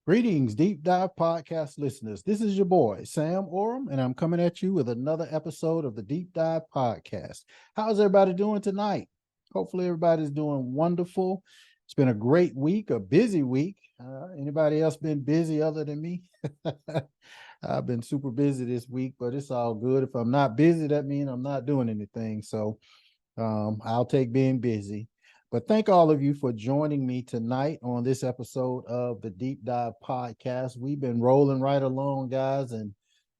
Greetings, Deep Dive Podcast listeners. This is your boy, Sam Orum, and I'm coming at you with another episode of the Deep Dive Podcast. How's everybody doing tonight? Hopefully, everybody's doing wonderful. It's been a great week, a busy week. Anybody else been busy other than me? I've been super busy this week, but it's all good. If I'm not busy, that means I'm not doing anything. So I'll take being busy. But thank all of you for joining me tonight on this episode of the Deep Dive Podcast. We've been rolling right along, guys, and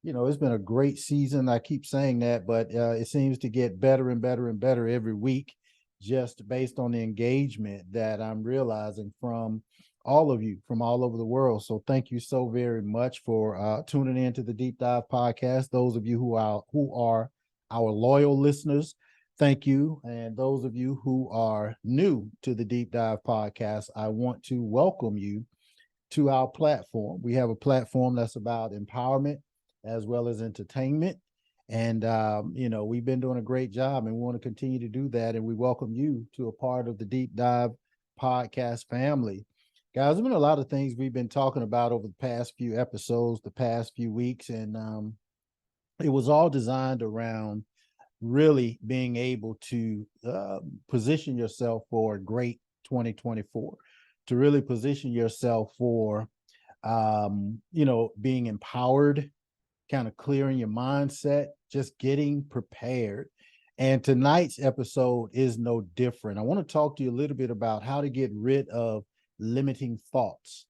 it's been a great season. I keep saying that, but it seems to get better and better and better every week, just based on the engagement that I'm realizing from all of you from all over the world. So thank you so very much for tuning in to the Deep Dive Podcast. Those of you who are our loyal listeners, thank you. And those of you who are new to the Deep Dive Podcast, I want to welcome you to our platform. We have a platform that's about empowerment as well as entertainment. And, we've been doing a great job and we want to continue to do that. And we welcome you to a part of the Deep Dive Podcast family. Guys, there's been a lot of things we've been talking about over the past few episodes, the past few weeks. And it was all designed around really being able to position yourself for a great 2024, to really position yourself for, being empowered, kind of clearing your mindset, just getting prepared. And tonight's episode is no different. I want to talk to you a little bit about how to get rid of limiting thoughts.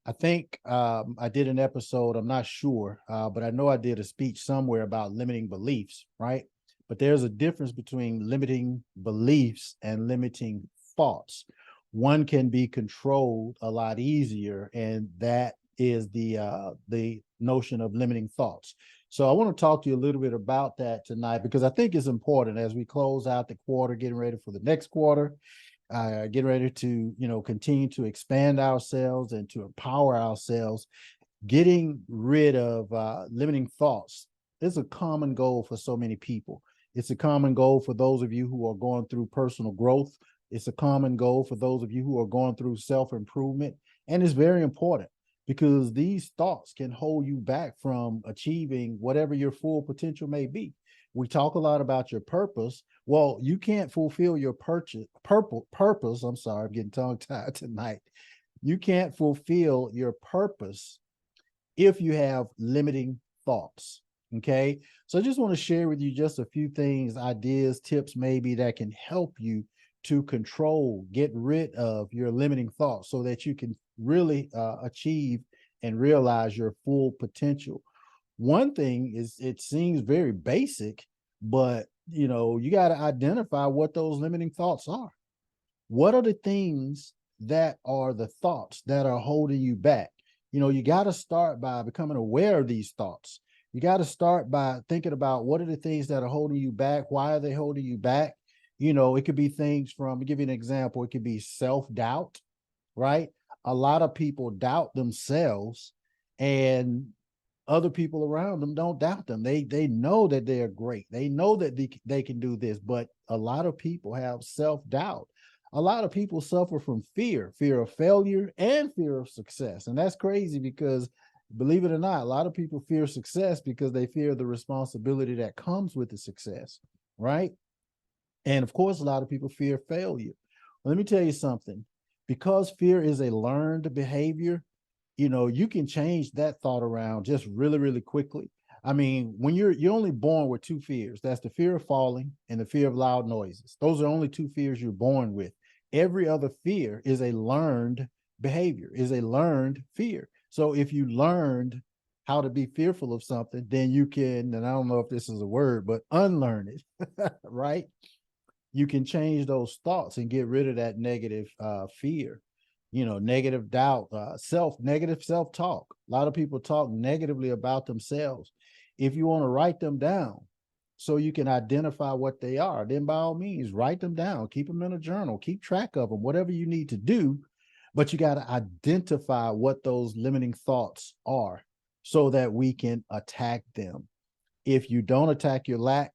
I think I did an episode, I'm not sure, but I know I did a speech somewhere about limiting beliefs, right? But there's a difference between limiting beliefs and limiting thoughts. One can be controlled a lot easier, and that is the notion of limiting thoughts. So I want to talk to you a little bit about that tonight, because I think it's important as we close out the quarter, getting ready for the next quarter, getting ready to continue to expand ourselves and to empower ourselves. Getting rid of limiting thoughts is a common goal for so many people. It's a common goal for those of you who are going through personal growth. It's a common goal for those of you who are going through self-improvement. And it's very important because these thoughts can hold you back from achieving whatever your full potential may be. We talk a lot about your purpose. Well, you can't fulfill your purpose. I'm sorry, I'm getting tongue-tied tonight. You can't fulfill your purpose if you have limiting thoughts. Okay. So I just want to share with you just a few things, ideas, tips, maybe that can help you to control, get rid of your limiting thoughts so that you can really achieve and realize your full potential. One thing is, it seems very basic, but you got to identify what those limiting thoughts are. What are the things that are the thoughts that are holding you back? You got to start by becoming aware of these thoughts. You got to start by thinking about what are the things that are holding you back? Why are they holding you back? It could be things from, I'll give you an example. It could be self-doubt, right? A lot of people doubt themselves, and other people around them don't doubt them. They know that they're great. They know that they can do this, but a lot of people have self-doubt. A lot of people suffer from fear of failure and fear of success. And that's crazy because, believe it or not, a lot of people fear success because they fear the responsibility that comes with the success, right? And of course, a lot of people fear failure. Well, let me tell you something. Because fear is a learned behavior, you can change that thought around just really, really quickly. I mean, when you're only born with two fears. That's the fear of falling and the fear of loud noises. Those are only two fears you're born with. Every other fear is a learned behavior, is a learned fear. So if you learned how to be fearful of something, then you can, and I don't know if this is a word, but unlearn it, right? You can change those thoughts and get rid of that negative fear, negative doubt, negative self-talk. A lot of people talk negatively about themselves. If you want to write them down so you can identify what they are, then by all means, write them down, keep them in a journal, keep track of them, whatever you need to do. But you got to identify what those limiting thoughts are so that we can attack them. If you don't attack your lack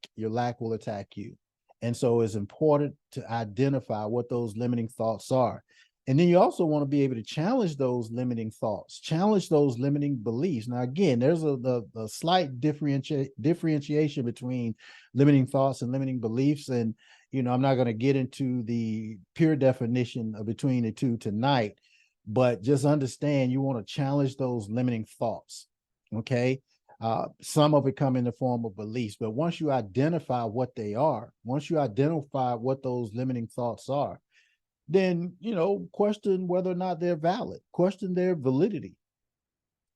will attack you. And so it's important to identify what those limiting thoughts are. And then you also want to be able to challenge those limiting thoughts, challenge those limiting beliefs. Now, again, there's a slight differentiation between limiting thoughts and limiting beliefs. And, I'm not going to get into the pure definition of between the two tonight, but just understand you want to challenge those limiting thoughts. Okay. Some of it come in the form of beliefs, but once you identify what they are, once you identify what those limiting thoughts are, then, question whether or not they're valid, question their validity.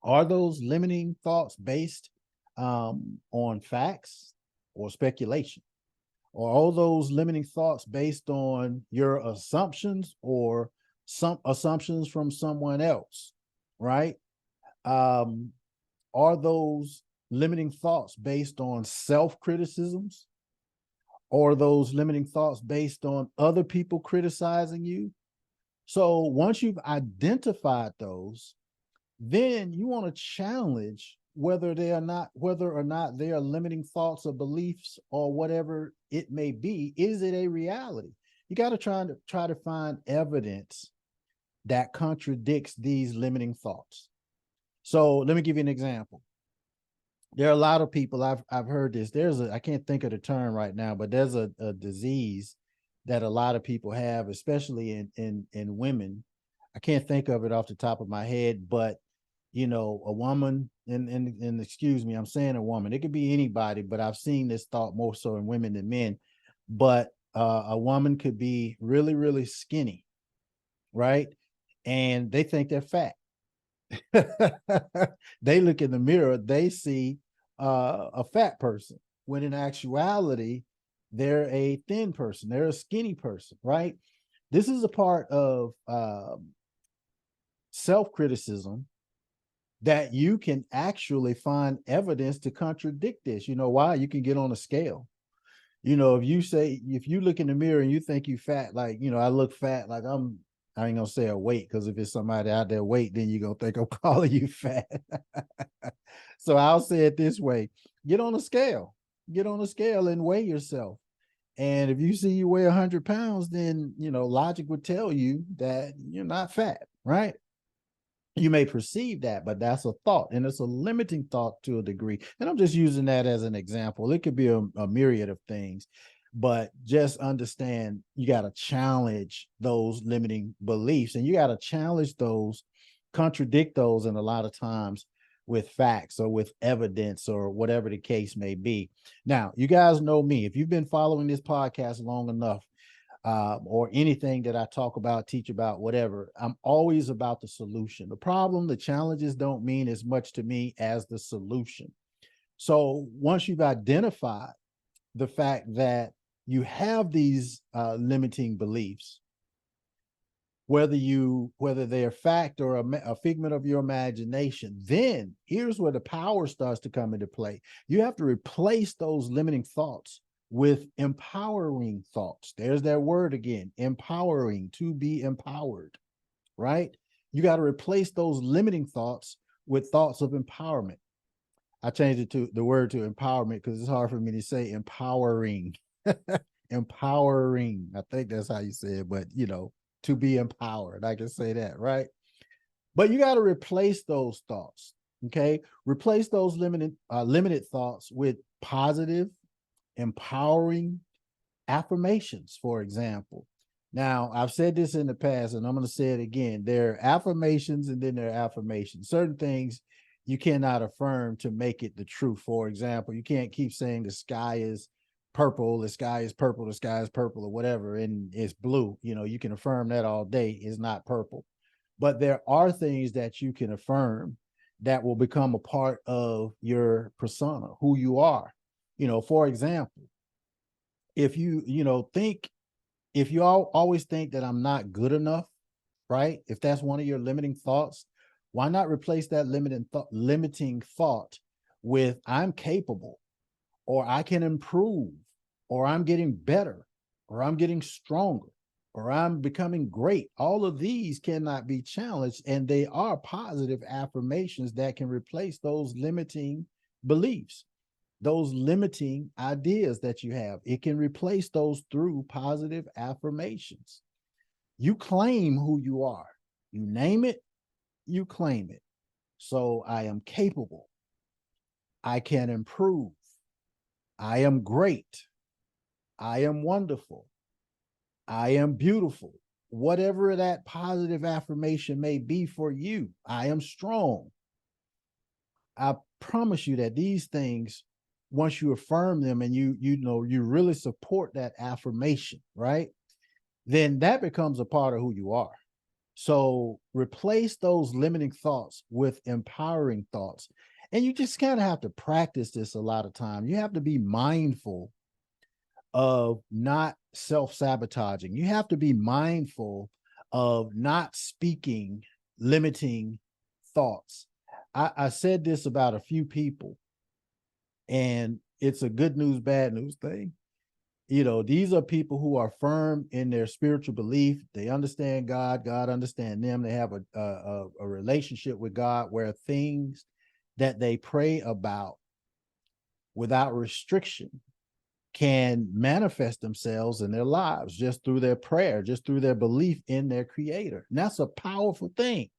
Are those limiting thoughts based on facts or speculation? Or are all those limiting thoughts based on your assumptions or some assumptions from someone else, right? Are those limiting thoughts based on self-criticisms, or those limiting thoughts based on other people criticizing you? So once you've identified those, then you want to challenge whether or not they are limiting thoughts or beliefs or whatever it may be. Is it a reality? You got to try to find evidence that contradicts these limiting thoughts. So let me give you an example. There are a lot of people, I've heard this. I can't think of the term right now, but there's a disease that a lot of people have, especially in women. I can't think of it off the top of my head, but a woman, and excuse me, I'm saying a woman. It could be anybody, but I've seen this thought more so in women than men. But a woman could be really, really skinny, right? And they think they're fat. They look in the mirror, they see a fat person, when in actuality, they're a thin person, they're a skinny person, right? This is a part of self-criticism that you can actually find evidence to contradict this. You know why? You can get on a scale. If you look in the mirror and you think you fat, like, I look fat, like I ain't gonna say a weight, because if it's somebody out there weight, then you're gonna think I'm calling you fat. So I'll say it this way: get on a scale, and weigh yourself. And if you see you weigh 100 pounds, then logic would tell you that you're not fat, right? You may perceive that, but that's a thought, and it's a limiting thought to a degree. And I'm just using that as an example. It could be a myriad of things, but just understand you got to challenge those limiting beliefs, and you got to challenge those, contradict those, and a lot of times with facts or with evidence or whatever the case may be. Now, you guys know me. If you've been following this podcast long enough, or anything that I talk about, teach about, whatever, I'm always about the solution. The problem, the challenges don't mean as much to me as the solution. So once you've identified the fact that you have these limiting beliefs, whether they're fact or a figment of your imagination, then here's where the power starts to come into play. You have to replace those limiting thoughts with empowering thoughts. There's that word again, empowering, to be empowered, right? You got to replace those limiting thoughts with thoughts of empowerment. I changed it to the word to empowerment because it's hard for me to say empowering. Empowering. I think that's how you say it, but to be empowered. I can say that, right? But you got to replace those thoughts. Okay. Replace those limited thoughts with positive, empowering affirmations, for example. Now, I've said this in the past, and I'm going to say it again. There are affirmations, and then there are affirmations. Certain things you cannot affirm to make it the truth. For example, you can't keep saying the sky is purple, the sky is purple, the sky is purple, or whatever, and it's blue. You can affirm that all day. It's not purple. But there are things that you can affirm that will become a part of your persona, who you are. For example, if you always think that I'm not good enough, right? If that's one of your limiting thoughts, why not replace that limiting thought with I'm capable, or I can improve, or I'm getting better, or I'm getting stronger, or I'm becoming great? All of these cannot be challenged, and they are positive affirmations that can replace those limiting beliefs, those limiting ideas that you have. It can replace those through positive affirmations. You claim who you are. You name it, you claim it. So I am capable. I can improve. I am great. I am wonderful. I am beautiful. Whatever that positive affirmation may be for you, I am strong. I promise you that these things, once you affirm them and you really support that affirmation, right? Then that becomes a part of who you are. So replace those limiting thoughts with empowering thoughts. And you just kind of have to practice this a lot of time. You have to be mindful of not self-sabotaging. You have to be mindful of not speaking limiting thoughts. I said this about a few people, and it's a good news, bad news thing. These are people who are firm in their spiritual belief. They understand God. God understands them. They have a relationship with God where things that they pray about without restriction can manifest themselves in their lives just through their prayer, just through their belief in their creator. And that's a powerful thing.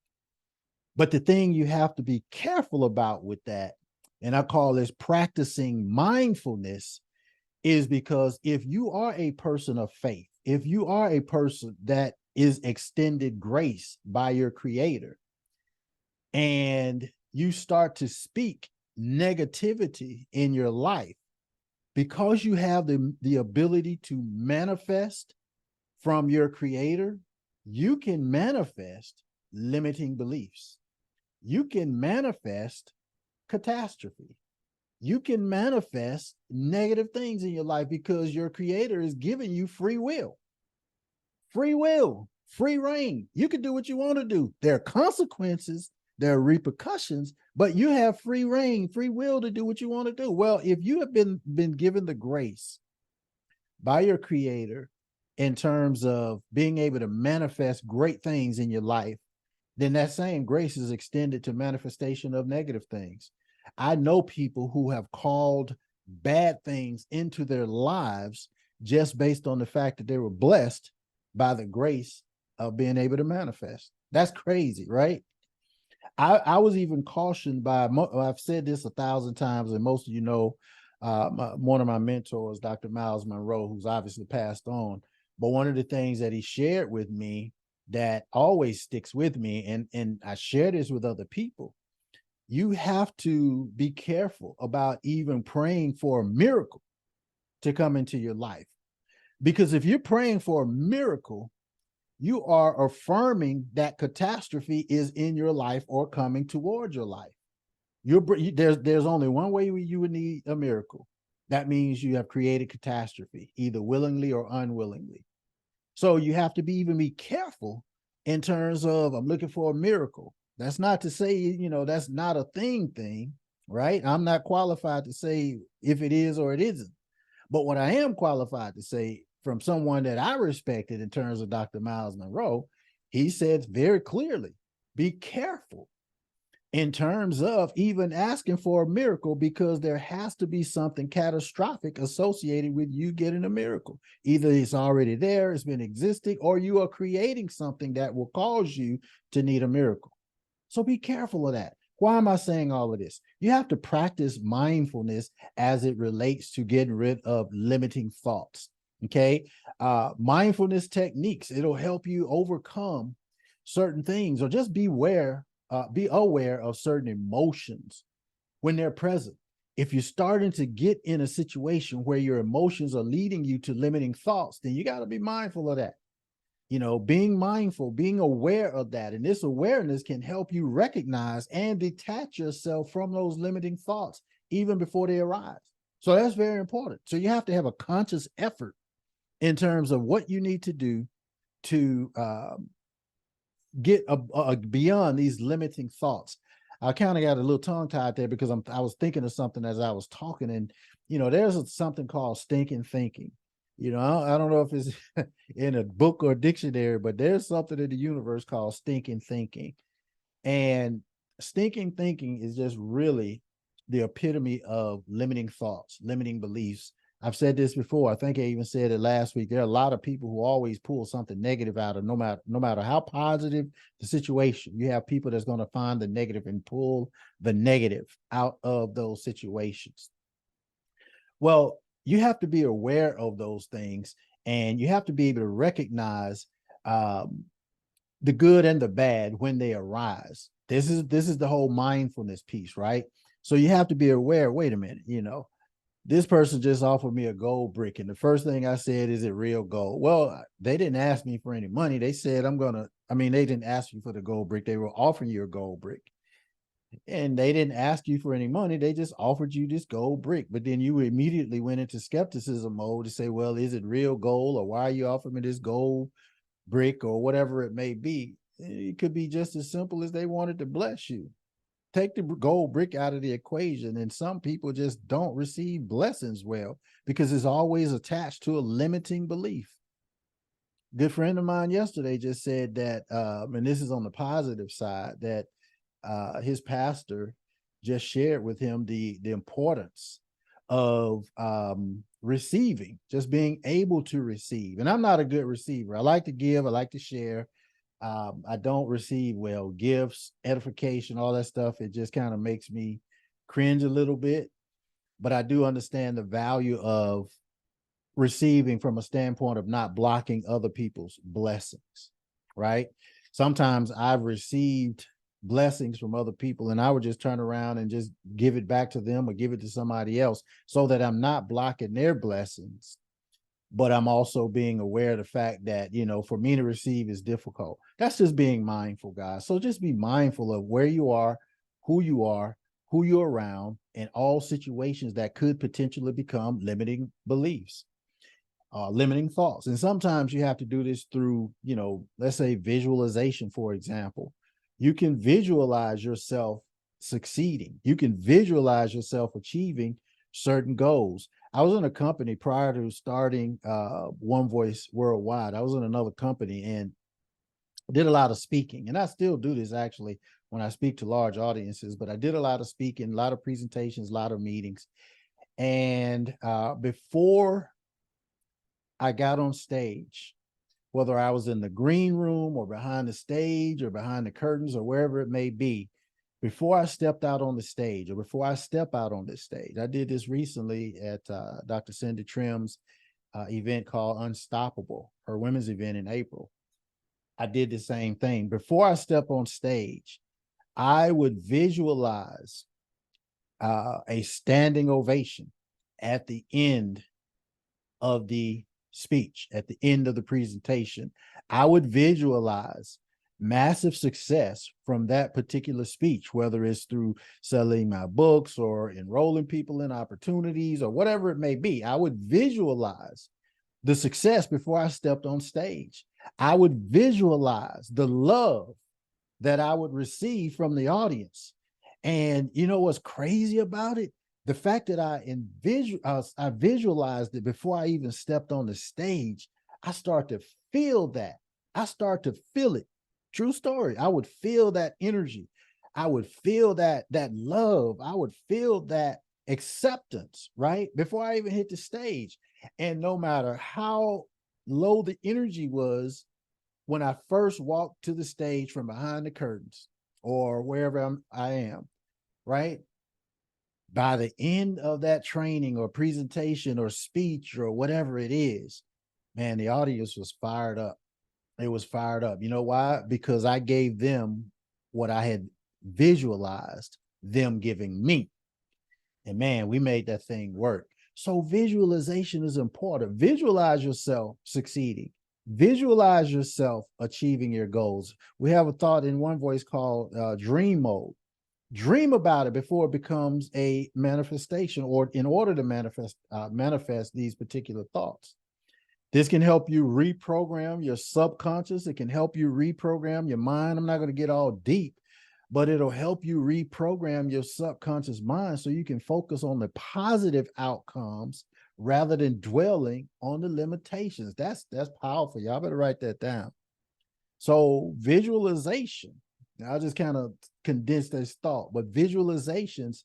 But the thing you have to be careful about with that, and I call this practicing mindfulness, is because if you are a person of faith, if you are a person that is extended grace by your creator, and you start to speak negativity in your life, because you have the ability to manifest from your creator, you can manifest limiting beliefs. You can manifest catastrophe. You can manifest negative things in your life because your creator is giving you free will, free reign. You can do what you want to do. There are consequences, there are repercussions, but you have free reign, free will to do what you want to do. Well, if you have been given the grace by your creator in terms of being able to manifest great things in your life, then that same grace is extended to manifestation of negative things. I know people who have called bad things into their lives just based on the fact that they were blessed by the grace of being able to manifest. That's crazy, right? I was even cautioned by, I've said this 1,000 times, and most of you know, one of my mentors, Dr. Miles Monroe, who's obviously passed on. But one of the things that he shared with me that always sticks with me, and I share this with other people, you have to be careful about even praying for a miracle to come into your life. Because if you're praying for a miracle, you are affirming that catastrophe is in your life or coming towards your life. There's only one way you would need a miracle. That means you have created catastrophe, either willingly or unwillingly. So you have to even be careful in terms of, I'm looking for a miracle. That's not to say, that's not a thing, right? I'm not qualified to say if it is or it isn't. But what I am qualified to say from someone that I respected in terms of Dr. Miles Monroe, he said very clearly, be careful in terms of even asking for a miracle, because there has to be something catastrophic associated with you getting a miracle. Either it's already there, it's been existing, or you are creating something that will cause you to need a miracle. So be careful of that. Why am I saying all of this? You have to practice mindfulness as it relates to getting rid of limiting thoughts. Okay. Mindfulness techniques, it'll help you overcome certain things, or just be aware of certain emotions when they're present. If you're starting to get in a situation where your emotions are leading you to limiting thoughts, then you got to be mindful of that. Being mindful, being aware of that. And this awareness can help you recognize and detach yourself from those limiting thoughts even before they arise. So that's very important. So you have to have a conscious effort in terms of what you need to do to get beyond these limiting thoughts. I kind of got a little tongue tied there because I was thinking of something as I was talking, and there's something called stinking thinking. I don't know if it's in a book or dictionary, but there's something in the universe called stinking thinking. And stinking thinking is just really the epitome of limiting thoughts, limiting beliefs. I've said this before. I think I even said it last week. There are a lot of people who always pull something negative out of no matter how positive the situation. You have people that's going to find the negative and pull the negative out of those situations. Well, you have to be aware of those things, and you have to be able to recognize the good and the bad when they arise. This is the whole mindfulness piece, right? So you have to be aware. Wait a minute, this person just offered me a gold brick, and the first thing I said, is it real gold? Well, they didn't ask me for any money. They said, they didn't ask you for the gold brick. They were offering you a gold brick, and they didn't ask you for any money. They just offered you this gold brick. But then you immediately went into skepticism mode to say, well, is it real gold, or why are you offering me this gold brick, or whatever it may be? It could be just as simple as they wanted to bless you. Take the gold brick out of the equation, and some people just don't receive blessings well because it's always attached to a limiting belief. Good friend of mine yesterday just said that, and this is on the positive side, that his pastor just shared with him the importance of receiving, just being able to receive. And I'm not a good receiver. I like to give, I like to share. I don't receive well. Gifts, edification, all that stuff, it just kind of makes me cringe a little bit. But I do understand the value of receiving from a standpoint of not blocking other people's blessings, right? Sometimes I've received blessings from other people, and I would just turn around and just give it back to them or give it to somebody else, so that I'm not blocking their blessings, but I'm also being aware of the fact that, for me to receive is difficult. That's just being mindful, guys. So just be mindful of where you are, who you're around, and all situations that could potentially become limiting beliefs, limiting thoughts. And sometimes you have to do this through, let's say visualization, for example. You can visualize yourself succeeding. You can visualize yourself achieving certain goals. I was in a company prior to starting One Voice Worldwide. I was in another company and did a lot of speaking. And I still do this actually when I speak to large audiences, but I did a lot of speaking, a lot of presentations, a lot of meetings. And before I got on stage, whether I was in the green room or behind the stage or behind the curtains or wherever it may be, before I stepped out on the stage, or before I step out on this stage, I did this recently at Dr. Cindy Trim's event called Unstoppable, her women's event in April. I did the same thing. Before I step on stage, I would visualize a standing ovation at the end of the speech, at the end of the presentation. I would visualize massive success from that particular speech, whether it's through selling my books or enrolling people in opportunities or whatever it may be. I would visualize the success before I stepped on stage. I would visualize the love that I would receive from the audience. And you know what's crazy about it? The fact that I visualized it before I even stepped on the stage, I start to feel that. I start to feel it. True story. I would feel that energy. I would feel that love. I would feel that acceptance, right? Before I even hit the stage. And no matter how low the energy was when I first walked to the stage from behind the curtains or wherever I am, right? By the end of that training or presentation or speech or whatever it is, man, the audience was fired up. It was fired up. You know why? Because I gave them what I had visualized them giving me. And man, we made that thing work. So visualization is important. Visualize yourself succeeding. Visualize yourself achieving your goals. We have a thought in One Voice called dream mode. Dream about it before it becomes a manifestation, or in order to manifest these particular thoughts. This can help you reprogram your subconscious. It can help you reprogram your mind. I'm not going to get all deep, but it'll help you reprogram your subconscious mind so you can focus on the positive outcomes rather than dwelling on the limitations. That's powerful. Y'all better write that down. So visualization, I'll just kind of condense this thought, but visualizations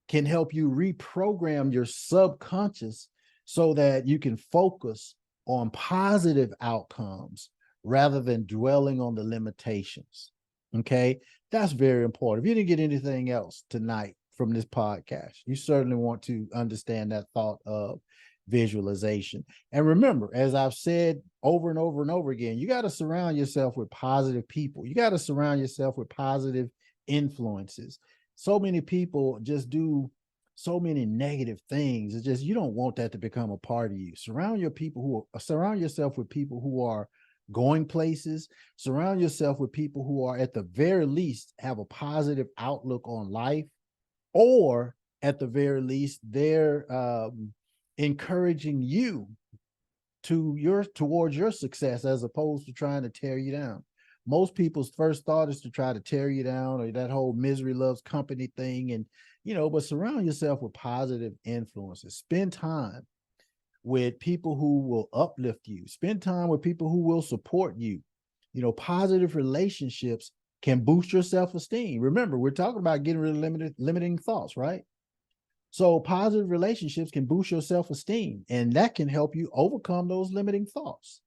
can help you reprogram your subconscious so that you can focus on positive outcomes rather than dwelling on the limitations. Okay. That's very important. If you didn't get anything else tonight from this podcast, you certainly want to understand that thought of visualization. And remember, as I've said over and over and over again, you got to surround yourself with positive people. You got to surround yourself with positive influences. So many people just do so many negative things. It's just, you don't want that to become a part of you. Surround yourself with people who are going places. Surround yourself with people who are, at the very least, have a positive outlook on life, or at the very least, they're encouraging you towards your success, as opposed to trying to tear you down. Most people's first thought is to try to tear you down, or that whole misery loves company thing. And, but surround yourself with positive influences. Spend time with people who will uplift you. Spend time with people who will support you. Positive relationships can boost your self-esteem. Remember, we're talking about getting rid of limiting thoughts, right? So positive relationships can boost your self-esteem, and that can help you overcome those limiting thoughts,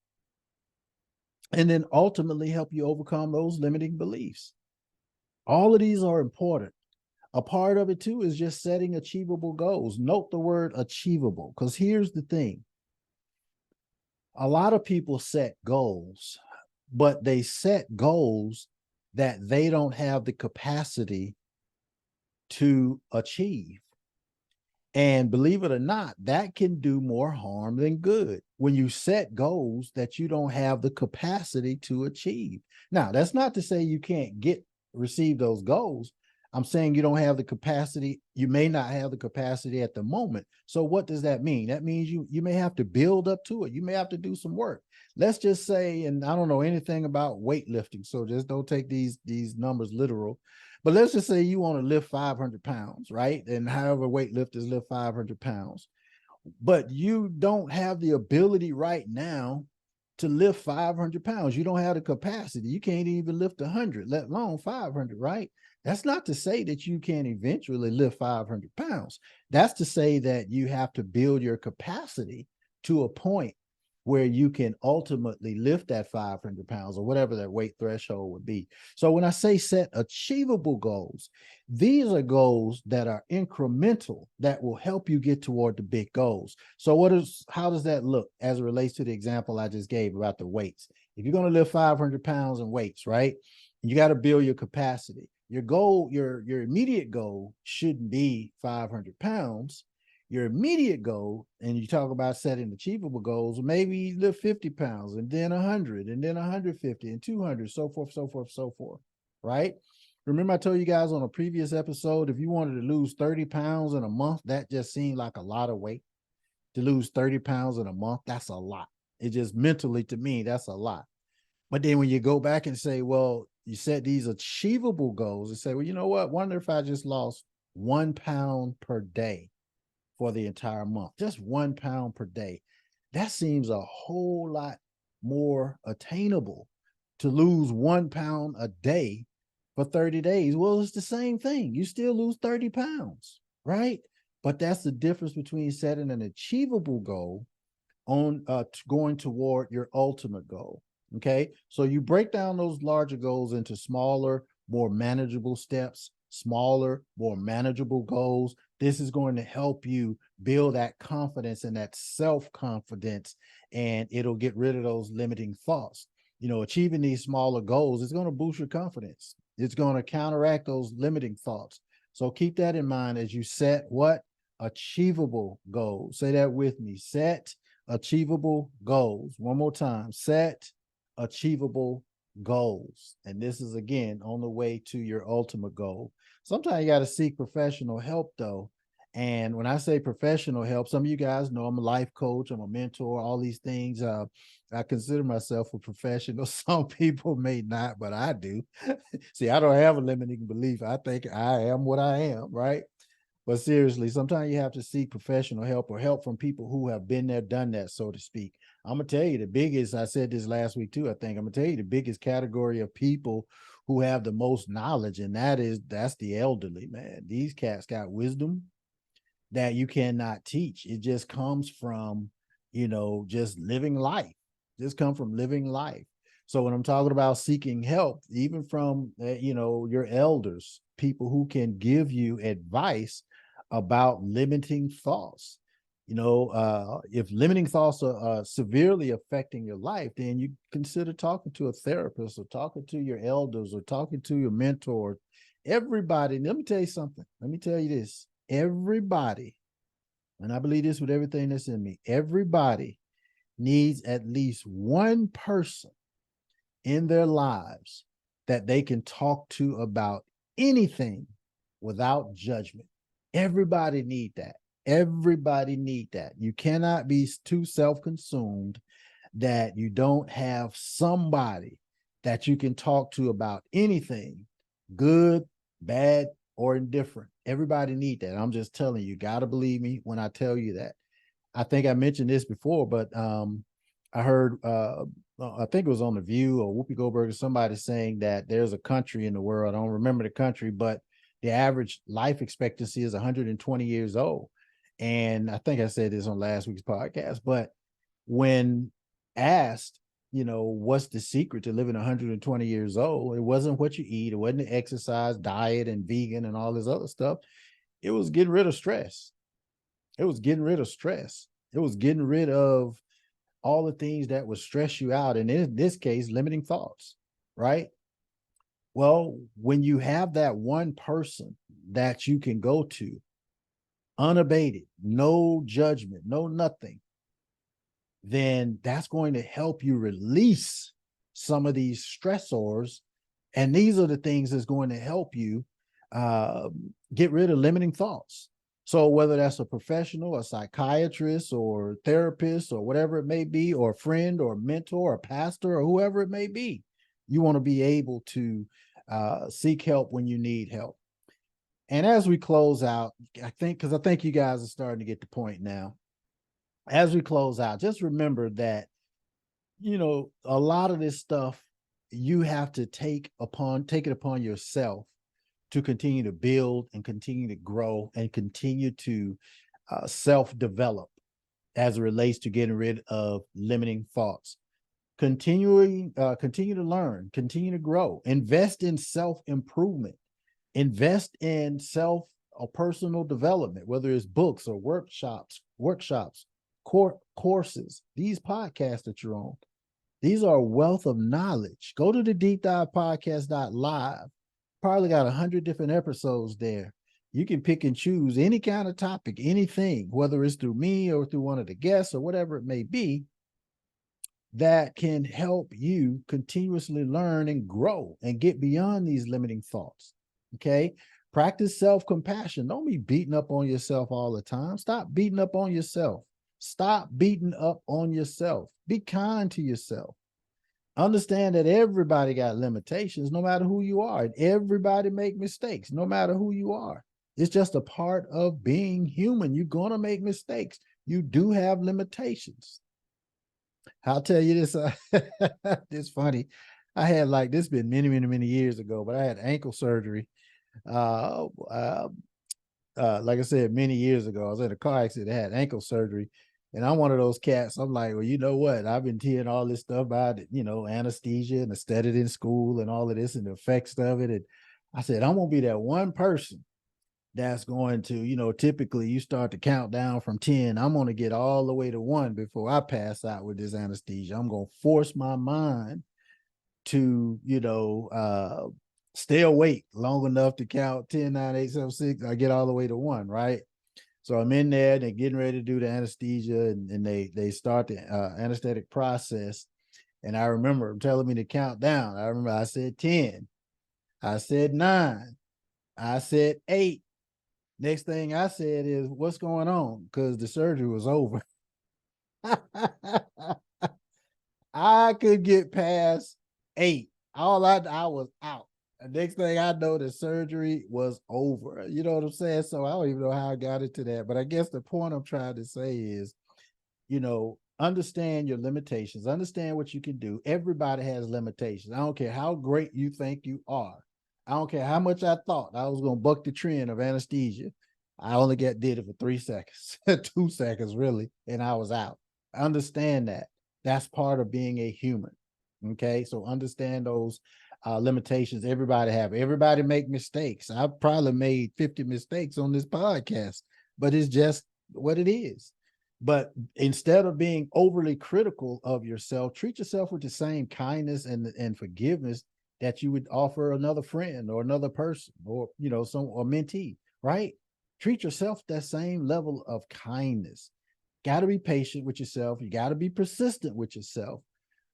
and then ultimately help you overcome those limiting beliefs. All of these are important. A part of it too is just setting achievable goals. Note the word achievable, because here's the thing. A lot of people set goals, but they set goals that they don't have the capacity to achieve. And believe it or not, that can do more harm than good when you set goals that you don't have the capacity to achieve. Now, that's not to say you can't receive those goals. I'm saying you don't have the capacity. You may not have the capacity at the moment. So what does that mean? That means you may have to build up to it. You may have to do some work. Let's just say, and I don't know anything about weightlifting, so just don't take these numbers literal. But let's just say you want to lift 500 pounds, right? And however weightlifters lift 500 pounds, but you don't have the ability right now to lift 500 pounds. You don't have the capacity. You can't even lift 100, let alone 500, right? That's not to say that you can eventually lift 500 pounds. That's to say that you have to build your capacity to a point where you can ultimately lift that 500 pounds or whatever that weight threshold would be. So when I say set achievable goals, these are goals that are incremental, that will help you get toward the big goals. So how does that look as it relates to the example I just gave about the weights? If you're going to lift 500 pounds in weights, right, you got to build your capacity. Your goal, your immediate goal shouldn't be 500 pounds. Your immediate goal, and you talk about setting achievable goals, maybe you lift 50 pounds and then 100 and then 150 and 200, so forth, so forth, so forth, right? Remember I told you guys on a previous episode, if you wanted to lose 30 pounds in a month, that just seemed like a lot of weight. To lose 30 pounds in a month, that's a lot. It just mentally, to me, that's a lot. But then when you go back and say, well, you set these achievable goals and say, well, you know what? Wonder if I just lost 1 pound per day for the entire month, just 1 pound per day. That seems a whole lot more attainable to lose 1 pound a day for 30 days. Well, it's the same thing. You still lose 30 pounds, right? But that's the difference between setting an achievable goal on going toward your ultimate goal. Okay. So you break down those larger goals into smaller, more manageable steps, smaller, more manageable goals. This is going to help you build that confidence and that self-confidence, and it'll get rid of those limiting thoughts. Achieving these smaller goals is going to boost your confidence. It's going to counteract those limiting thoughts. So keep that in mind as you set what? Achievable goals. Say that with me. Set achievable goals. One more time. Set achievable goals. And this is, again, on the way to your ultimate goal. Sometimes you got to seek professional help, though. And when I say professional help, some of you guys know I'm a life coach, I'm a mentor, all these things. I consider myself a professional. Some people may not, but I do. See, I don't have a limiting belief. I think I am what I am, right? But seriously, sometimes you have to seek professional help or help from people who have been there, done that, so to speak. I'm going to tell you the biggest, I said this last week too, I think, I'm going to tell you the biggest category of people who have the most knowledge, and that's the elderly, man. These cats got wisdom. that you cannot teach. It just comes from, just living life. Just come from living life. So when I'm talking about seeking help, even from, your elders, people who can give you advice about limiting thoughts. If limiting thoughts are severely affecting your life, then you consider talking to a therapist or talking to your elders or talking to your mentor. Everybody, let me tell you something. Let me tell you this. Everybody, and I believe this with everything that's in me, everybody needs at least one person in their lives that they can talk to about anything without judgment. Everybody need that. Everybody need that. You cannot be too self-consumed that you don't have somebody that you can talk to about anything, good, bad, or indifferent. Everybody need that. I'm just telling you, got to believe me when I tell you that. I think I mentioned this before, but I heard, I think it was on The View or Whoopi Goldberg or somebody saying that there's a country in the world, I don't remember the country, but the average life expectancy is 120 years old. And I think I said this on last week's podcast, but when asked, what's the secret to living 120 years old, it wasn't what you eat, it wasn't the exercise, diet, and vegan and all this other stuff. It was getting rid of stress. It was getting rid of stress. It was getting rid of all the things that would stress you out. And in this case, limiting thoughts, right? Well, when you have that one person that you can go to, unabated, no judgment, no nothing, then that's going to help you release some of these stressors. And these are the things that's going to help you get rid of limiting thoughts. So whether that's a professional, a psychiatrist or therapist or whatever it may be, or a friend or a mentor or a pastor or whoever it may be, you want to be able to seek help when you need help. And as we close out, I think you guys are starting to get the point now. As we close out, just remember that, a lot of this stuff you have to take it upon yourself to continue to build and continue to grow and continue to self-develop as it relates to getting rid of limiting thoughts. Continue to learn, continue to grow, invest in self-improvement, invest in self or personal development, whether it's books or workshops, courses, these podcasts that you're on. These are a wealth of knowledge. Go to the deepdivepodcast.live. Probably got 100 different episodes there. You can pick and choose any kind of topic, anything, whether it's through me or through one of the guests or whatever it may be, that can help you continuously learn and grow and get beyond these limiting thoughts. Okay. Practice self-compassion. Don't be beating up on yourself all the time. Stop beating up on yourself. Stop beating up on yourself. Be kind to yourself. Understand that everybody got limitations, no matter who you are. And everybody make mistakes, no matter who you are. It's just a part of being human. You're going to make mistakes. You do have limitations. I'll tell you this. It's funny. I had this been many, many, many years ago, but I had ankle surgery. Like I said, many years ago, I was in a car accident. I had ankle surgery. And I'm one of those cats. I'm like, well, you know what? I've been hearing all this stuff about, anesthesia, and I studied in school and all of this and the effects of it. And I said, I'm going to be that one person that's going to, typically you start to count down from 10. I'm going to get all the way to 1 before I pass out with this anesthesia. I'm going to force my mind to, stay awake long enough to count 10, 9, 8, 7, 6. I get all the way to 1, right? So I'm in there, they're getting ready to do the anesthesia, and they start the anesthetic process. And I remember them telling me to count down. I remember I said 10. I said 9. I said 8. Next thing I said is, what's going on? Because the surgery was over. I could get past 8. I was out. The next thing I know, the surgery was over. You know what I'm saying? So I don't even know how I got into that. But I guess the point I'm trying to say is, understand your limitations. Understand what you can do. Everybody has limitations. I don't care how great you think you are. I don't care how much I thought I was going to buck the trend of anesthesia. I only did it for 3 seconds, 2 seconds really, and I was out. Understand that. That's part of being a human. Okay, so understand those limitations. Everybody make mistakes. I've probably made 50 mistakes on this podcast, but it's just what it is. But instead of being overly critical of yourself, treat yourself with the same kindness and forgiveness that you would offer another friend or another person, or some or mentee, right? Treat yourself that same level of kindness. Got to be patient with yourself. You got to be persistent with yourself,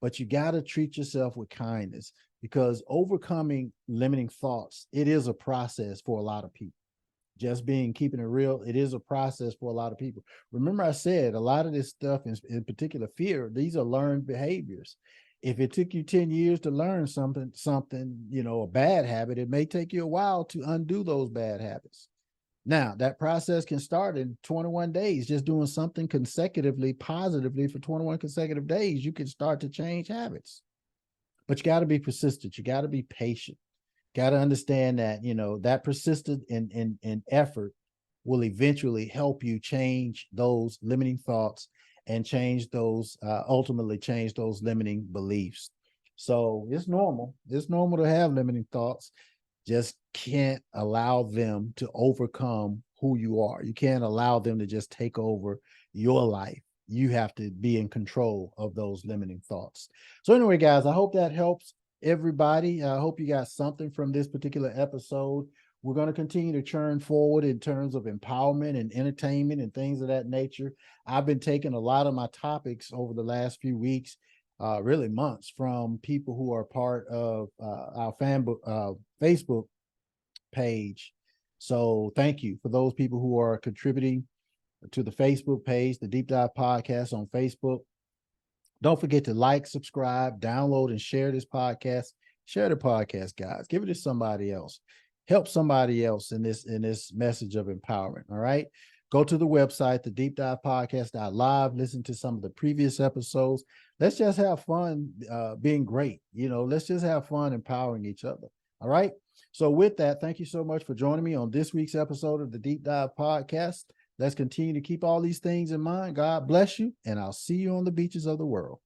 but you got to treat yourself with kindness, because overcoming limiting thoughts, it is a process for a lot of people. Just keeping it real, it is a process for a lot of people. Remember, I said a lot of this stuff, in particular fear, these are learned behaviors. If it took you 10 years to learn something, a bad habit, it may take you a while to undo those bad habits. Now, that process can start in 21 days, just doing something consecutively, positively for 21 consecutive days. You can start to change habits, but you got to be persistent. You got to be patient. Got to understand that, that persistent in effort will eventually help you change those limiting thoughts and ultimately change those limiting beliefs. So it's normal. It's normal to have limiting thoughts. Just can't allow them to overcome who you are. You can't allow them to just take over your life. You have to be in control of those limiting thoughts. So anyway, guys, I hope that helps everybody. I hope you got something from this particular episode. We're going to continue to churn forward in terms of empowerment and entertainment and things of that nature. I've been taking a lot of my topics over the last few weeks, really months, from people who are part of our Facebook page. So thank you for those people who are contributing to the Facebook page, the Deep Dive Podcast on Facebook. Don't forget to like, subscribe, download, and share this podcast. Share the podcast, guys. Give it to somebody else. Help somebody else in this message of empowerment. All right. Go to the website, the deepdivepodcast.live. Listen to some of the previous episodes. Let's just have fun being great. Let's just have fun empowering each other. All right. So with that, thank you so much for joining me on this week's episode of the Deep Dive Podcast. Let's continue to keep all these things in mind. God bless you, and I'll see you on the beaches of the world.